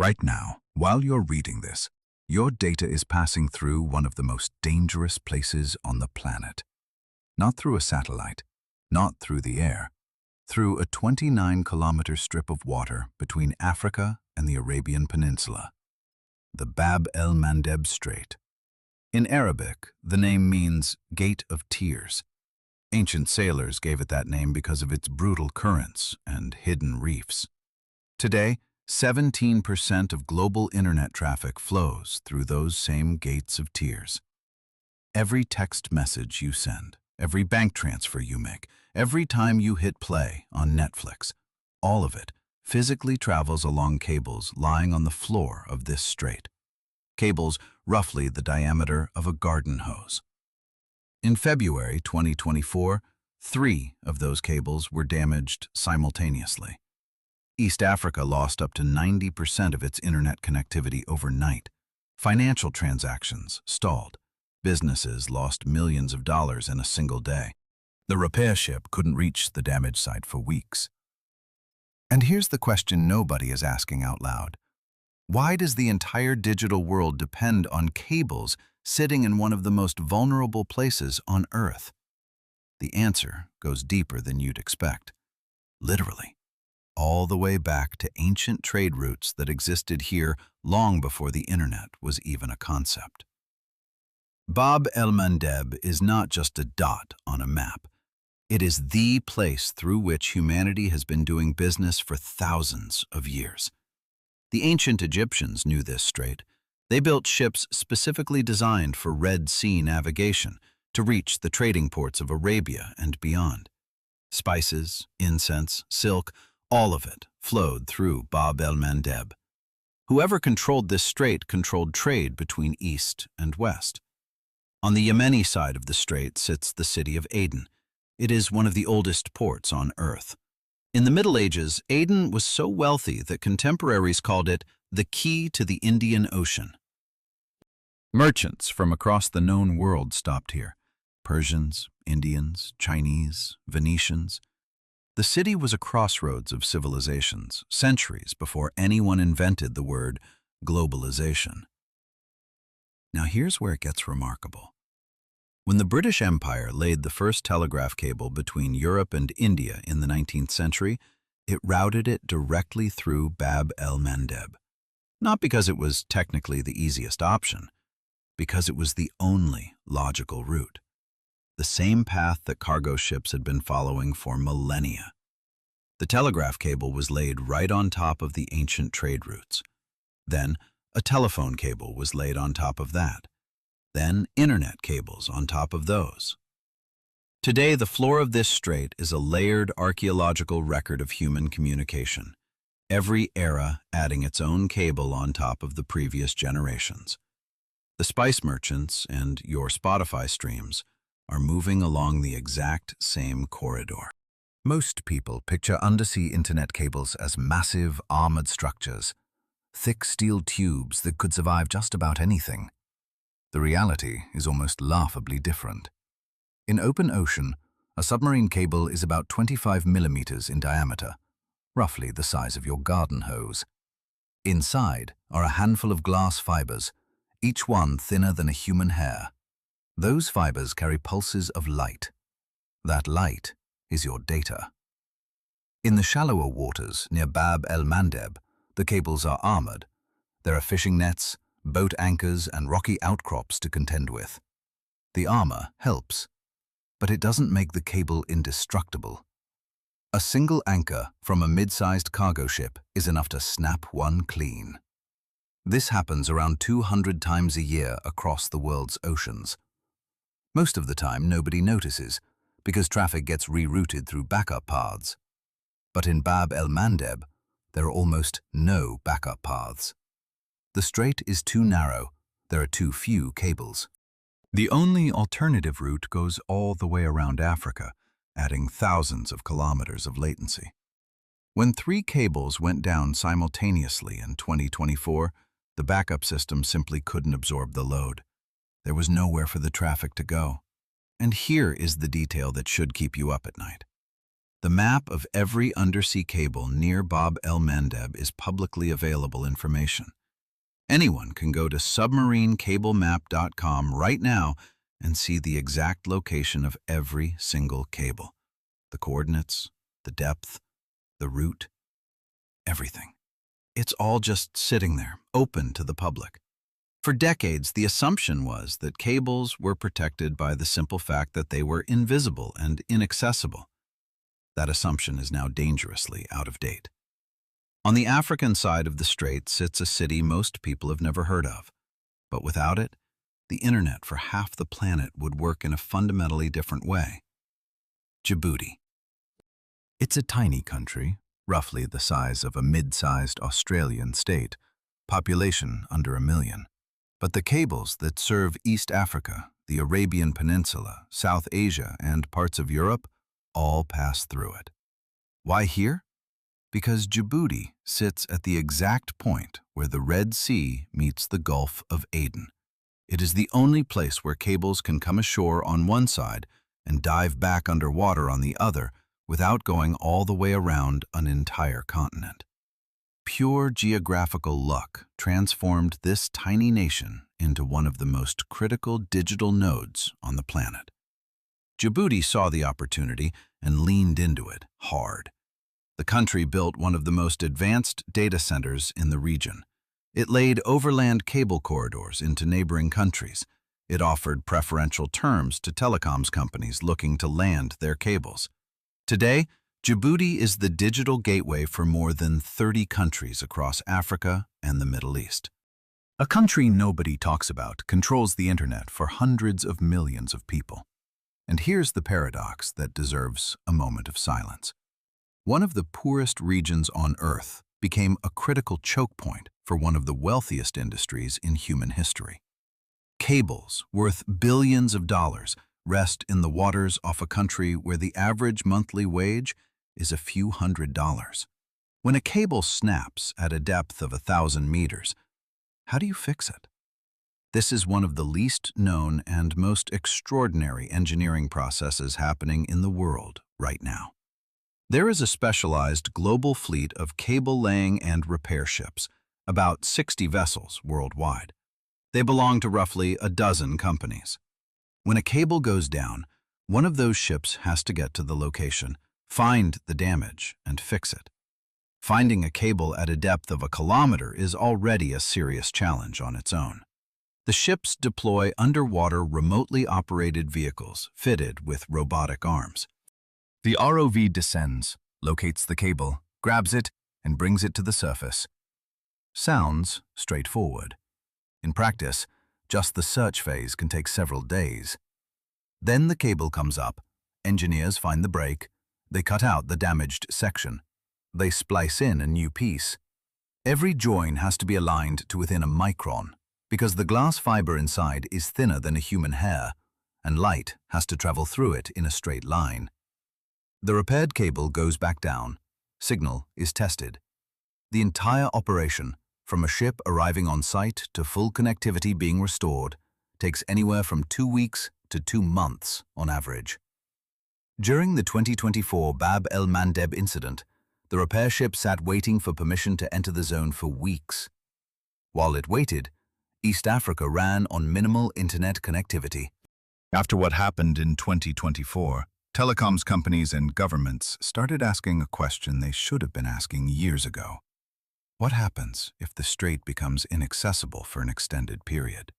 Right now, while you're reading this, your data is passing through one of the most dangerous places on the planet. Not through a satellite, not through the air, through a 29-kilometer strip of water between Africa and the Arabian Peninsula, the Bab-el-Mandeb Strait. In Arabic, the name means Gate of Tears. Ancient sailors gave it that name because of its brutal currents and hidden reefs. Today, 17% of global internet traffic flows through those same gates of tears. Every text message you send, every bank transfer you make, every time you hit play on Netflix, all of it physically travels along cables lying on the floor of this strait. Cables roughly the diameter of a garden hose. In February 2024, 3 of those cables were damaged simultaneously. East Africa lost up to 90% of its internet connectivity overnight. Financial transactions stalled. Businesses lost millions of dollars in a single day. The repair ship couldn't reach the damaged site for weeks. And here's the question nobody is asking out loud. Why does the entire digital world depend on cables sitting in one of the most vulnerable places on Earth? The answer goes deeper than you'd expect. Literally, all the way back to ancient trade routes that existed here long before the internet was even a concept. Bab-el-Mandeb is not just a dot on a map. It is the place through which humanity has been doing business for thousands of years. The ancient Egyptians knew this strait. They built ships specifically designed for Red Sea navigation to reach the trading ports of Arabia and beyond. Spices, incense, silk, all of it flowed through Bab-el-Mandeb. Whoever controlled this strait controlled trade between east and west. On the Yemeni side of the strait sits the city of Aden. It is one of the oldest ports on Earth. In the Middle Ages, Aden was so wealthy that contemporaries called it the key to the Indian Ocean. Merchants from across the known world stopped here. Persians, Indians, Chinese, Venetians. The city was a crossroads of civilizations, centuries before anyone invented the word globalization. Now here's where it gets remarkable. When the British Empire laid the first telegraph cable between Europe and India in the 19th century, it routed it directly through Bab-el-Mandeb. Not because it was technically the easiest option, because it was the only logical route. The same path that cargo ships had been following for millennia. The telegraph cable was laid right on top of the ancient trade routes. Then, a telephone cable was laid on top of that. Then, internet cables on top of those. Today, the floor of this strait is a layered archaeological record of human communication, every era adding its own cable on top of the previous generations. The spice merchants and your Spotify streams are moving along the exact same corridor. Most people picture undersea internet cables as massive, armored structures, thick steel tubes that could survive just about anything. The reality is almost laughably different. In open ocean, a submarine cable is about 25 millimeters in diameter, roughly the size of your garden hose. Inside are a handful of glass fibers, each one thinner than a human hair. Those fibers carry pulses of light. That light is your data. In the shallower waters near Bab-el-Mandeb, the cables are armored. There are fishing nets, boat anchors, and rocky outcrops to contend with. The armor helps, but it doesn't make the cable indestructible. A single anchor from a mid-sized cargo ship is enough to snap one clean. This happens around 200 times a year across the world's oceans. Most of the time, nobody notices, because traffic gets rerouted through backup paths. But in Bab-el-Mandeb, there are almost no backup paths. The strait is too narrow, there are too few cables. The only alternative route goes all the way around Africa, adding thousands of kilometers of latency. When 3 cables went down simultaneously in 2024, the backup system simply couldn't absorb the load. There was nowhere for the traffic to go. And here is the detail that should keep you up at night. The map of every undersea cable near Bab-el-Mandeb is publicly available information. Anyone can go to submarinecablemap.com right now and see the exact location of every single cable. The coordinates, the depth, the route, everything. It's all just sitting there, open to the public. For decades, the assumption was that cables were protected by the simple fact that they were invisible and inaccessible. That assumption is now dangerously out of date. On the African side of the Strait sits a city most people have never heard of. But without it, the internet for half the planet would work in a fundamentally different way. Djibouti. It's a tiny country, roughly the size of a mid-sized Australian state, population under 1 million. But the cables that serve East Africa, the Arabian Peninsula, South Asia, and parts of Europe all pass through it. Why here? Because Djibouti sits at the exact point where the Red Sea meets the Gulf of Aden. It is the only place where cables can come ashore on one side and dive back underwater on the other without going all the way around an entire continent. Pure geographical luck transformed this tiny nation into one of the most critical digital nodes on the planet. Djibouti saw the opportunity and leaned into it hard. The country built one of the most advanced data centers in the region. It laid overland cable corridors into neighboring countries. It offered preferential terms to telecoms companies looking to land their cables. Today, Djibouti is the digital gateway for more than 30 countries across Africa and the Middle East. A country nobody talks about controls the internet for hundreds of millions of people. And here's the paradox that deserves a moment of silence. One of the poorest regions on Earth became a critical choke point for one of the wealthiest industries in human history. Cables worth billions of dollars rest in the waters off a country where the average monthly wage is a few $100s. When a cable snaps at a depth of 1,000 meters, how do you fix it? This is one of the least known and most extraordinary engineering processes happening in the world right now. There is a specialized global fleet of cable laying and repair ships, about 60 vessels worldwide. They belong to roughly a dozen companies. When a cable goes down, one of those ships has to get to the location, find the damage, and fix it. Finding a cable at a depth of 1 kilometer is already a serious challenge on its own. The ships deploy underwater remotely operated vehicles fitted with robotic arms. The ROV descends, locates the cable, grabs it, and brings it to the surface. Sounds straightforward. In practice, just the search phase can take several days. Then the cable comes up, engineers find the break, they cut out the damaged section. They splice in a new piece. Every join has to be aligned to within a micron, because the glass fiber inside is thinner than a human hair, and light has to travel through it in a straight line. The repaired cable goes back down. Signal is tested. The entire operation, from a ship arriving on site to full connectivity being restored, takes anywhere from 2 weeks to 2 months on average. During the 2024 Bab-el-Mandeb incident, the repair ship sat waiting for permission to enter the zone for weeks. While it waited, East Africa ran on minimal internet connectivity. After what happened in 2024, telecoms companies and governments started asking a question they should have been asking years ago. What happens if the strait becomes inaccessible for an extended period?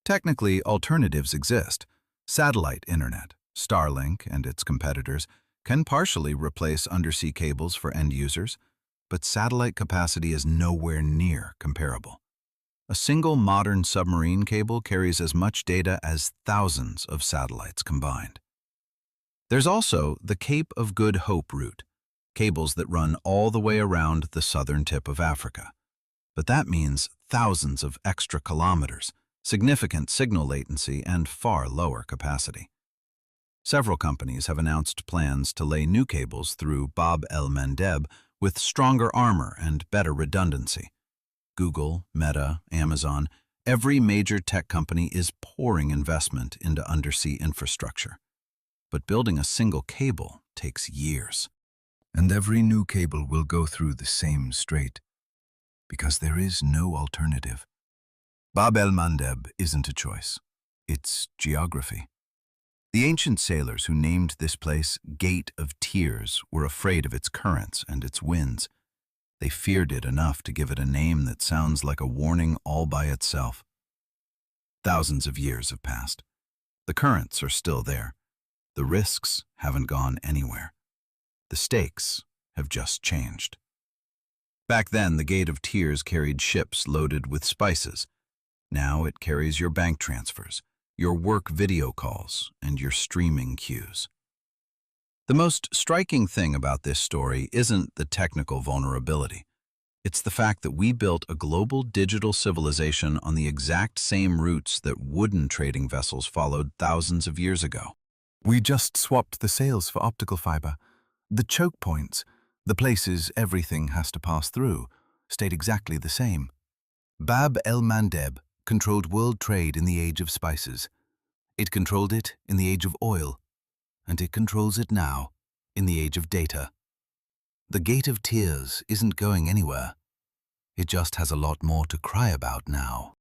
Technically, alternatives exist. Satellite internet, Starlink and its competitors, can partially replace undersea cables for end users, but satellite capacity is nowhere near comparable. A single modern submarine cable carries as much data as thousands of satellites combined. There's also the Cape of Good Hope route, cables that run all the way around the southern tip of Africa. But that means thousands of extra kilometers, significant signal latency, and far lower capacity. Several companies have announced plans to lay new cables through Bab-el-Mandeb with stronger armor and better redundancy. Google, Meta, Amazon, every major tech company is pouring investment into undersea infrastructure. But building a single cable takes years. And every new cable will go through the same strait, because there is no alternative. Bab-el-Mandeb isn't a choice. It's geography. The ancient sailors who named this place Gate of Tears were afraid of its currents and its winds. They feared it enough to give it a name that sounds like a warning all by itself. Thousands of years have passed. The currents are still there. The risks haven't gone anywhere. The stakes have just changed. Back then, the Gate of Tears carried ships loaded with spices. Now it carries your bank transfers, your work video calls, and your streaming queues. The most striking thing about this story isn't the technical vulnerability. It's the fact that we built a global digital civilization on the exact same routes that wooden trading vessels followed thousands of years ago. We just swapped the sails for optical fiber. The choke points, the places everything has to pass through, stayed exactly the same. Bab-el-Mandeb controlled world trade in the age of spices. It controlled it in the age of oil, and it controls it now in the age of data. The Gate of Tears isn't going anywhere. It just has a lot more to cry about now.